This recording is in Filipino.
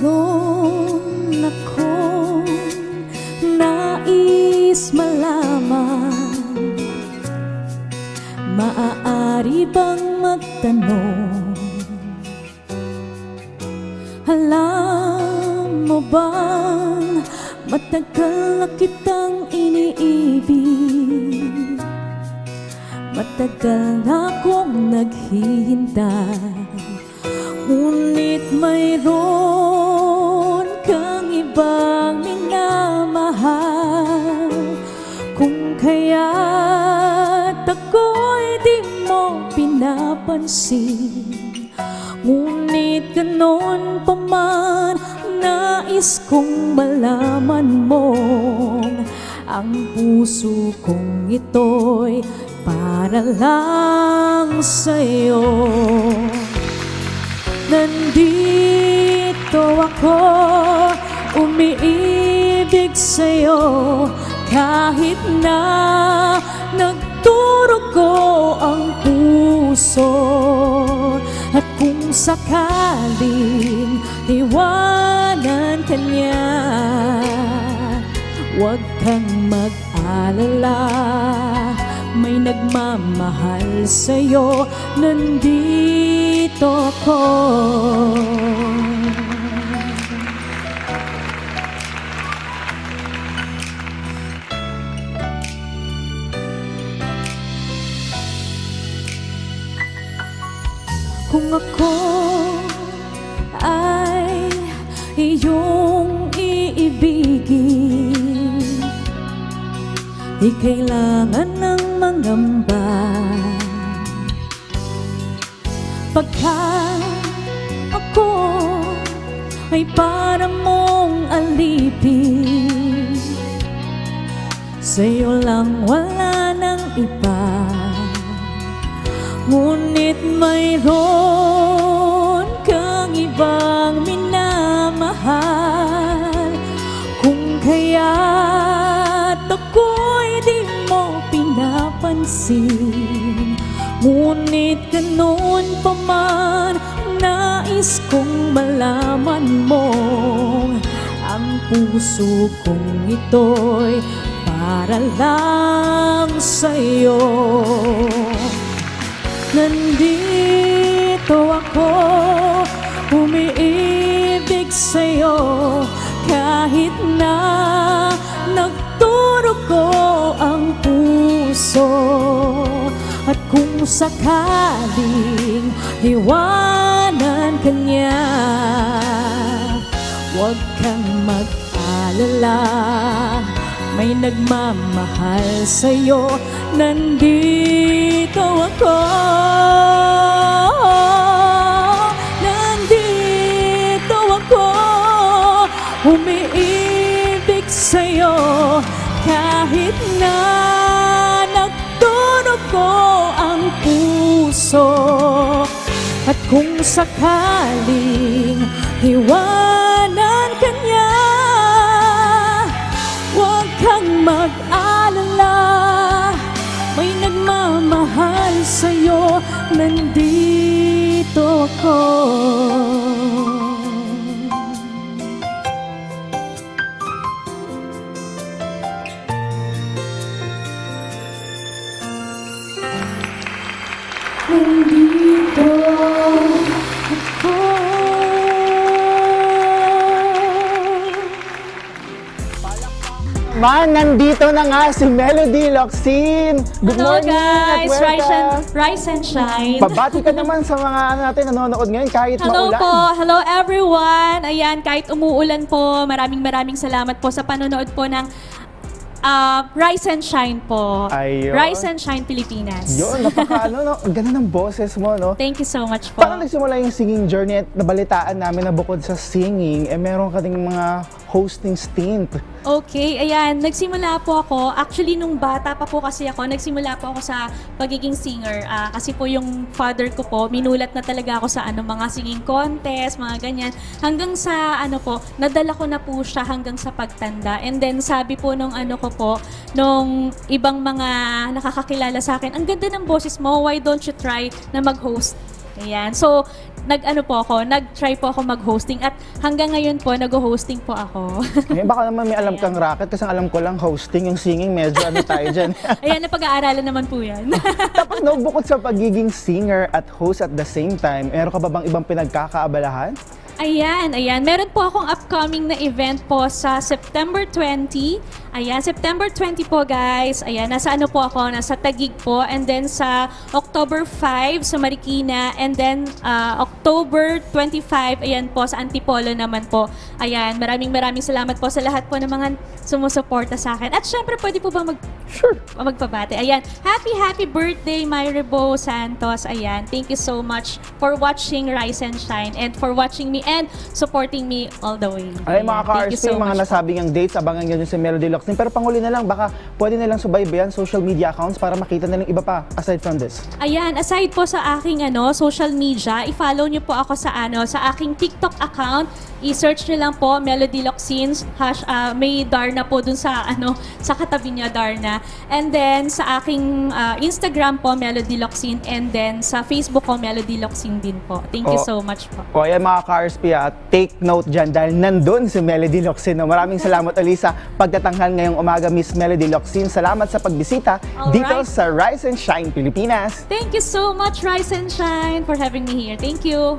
mayroon akong nais malaman. Maaari bang magtanong? Alam mo bang matagal na kitang iniibig? Matagal na akong naghihintay, ngunit mayroon kang ibang minamahal. Kung kaya't ako'y di mo pinapansin, ngunit ganon pa man, nais kong malaman mo, ang puso kong ito'y para lang sa'yo. Nandito ako, umiibig sa'yo, kahit na nagdurugo ang puso. At kung sakaling iwanan ka niya, huwag kang mag-alala, may nagmamahal sa'yo, nandito ako. Kung ako ay iyong iibigin, di kailangan ng mangamba, pagkat ako ay para mong alipin. Sa'yo lang, wala nang iba. Ngunit mayroon kang ibang minamahal. Kung kaya't ako'y di mo pinapansin, ngunit ganon pa man, nais kong malaman mo, ang puso kong ito'y para lang sa'yo. Nandito ako, umiibig sa'yo, kahit na nagdurugo ang puso. At kung sakaling iwanan ka niya, huwag kang mag-alala, may nagmamahal sa'yo, nandito ako. Nandito ako, umiibig sa'yo, kahit na nagdurugo ang puso. At kung sakaling iwanan ka niya, huwag kang mag-alala, may nagmamahal sa'yo, nandito ako. Nandito ako. Man, nandito na nga si Melody Locsin. Good Hello morning guys, at welcome. Rise and Shine. Pabati ka naman sa mga natin nanonood ngayon kahit Hello maulan. po, hello everyone. Ayan, kahit umuulan po, maraming salamat po sa panonood po ng Rise and Shine po. Ayun. Rise and Shine Pilipinas. Yun, no? Ang ganda ng boses mo, no? Thank you so much po. Paano nagsimula yung singing journey at nabalitaan namin na bukod sa singing, meron ka ding mga hosting stint. Okay, ayan. Nagsimula po ako. Actually, nung bata pa po kasi ako, nagsimula po ako sa pagiging singer. Kasi po yung father ko po, minulat na talaga ako sa mga singing contest, mga ganyan. Hanggang sa nadala ko na po siya hanggang sa pagtanda. And then sabi po nung nung ibang mga nakakakilala sa akin, ang ganda ng boses mo, why don't you try na mag-host? Ayan. So, nag-try po ako mag-hosting at hanggang ngayon po, nag-hosting po ako. Eh, baka naman may alam kang racket kasi ang alam ko lang hosting, yung singing medyo ano tayo dyan. Ayan, napag-aaralan naman po yan. Tapos no, bukod sa pagiging singer at host at the same time, meron ka ba bang ibang pinagkakaabalahan? Ayan. Meron po akong upcoming na event po sa September 20. Ayan, September 20 po guys. Ayan, nasa ano po ako, nasa Taguig po. And then sa October 5 sa Marikina. And then October 25, ayan po, sa Antipolo naman po. Ayan, maraming salamat po sa lahat po ng mga sumusuporta sa akin. At syempre, pwede po ba magpabate? Ayan, happy birthday, Myribo Santos. Ayan, thank you so much for watching Rise and Shine and for watching me and supporting me all the way. Ay, Ayan, mga thank you ka-RSP, mga much po. nasabing ang dates, abangan nyo sa Melody Locsin. Pero panghuli na lang, baka pwede na lang subaybayan social media accounts para makita na lang iba pa aside from this. Ayan, aside po sa aking social media, i-follow niyo po ako sa sa aking TikTok account. I-search niyo lang po Melody Locsins, may Darna po dun sa sa katabi niya, Darna. And then sa aking Instagram po Melody Locsin, and then sa Facebook ko Melody Locsin din po. Thank you so much po. O ayan mga ka-RSP, take note dyan dahil nandun si Melody Locsin. No? Maraming salamat ulit sa pagtatanghal ngayong umaga, Miss Melody Locsin. Salamat sa pagbisita dito Alright. sa Rise and Shine Pilipinas. Thank you so much, Rise and Shine, for having me here. Thank you.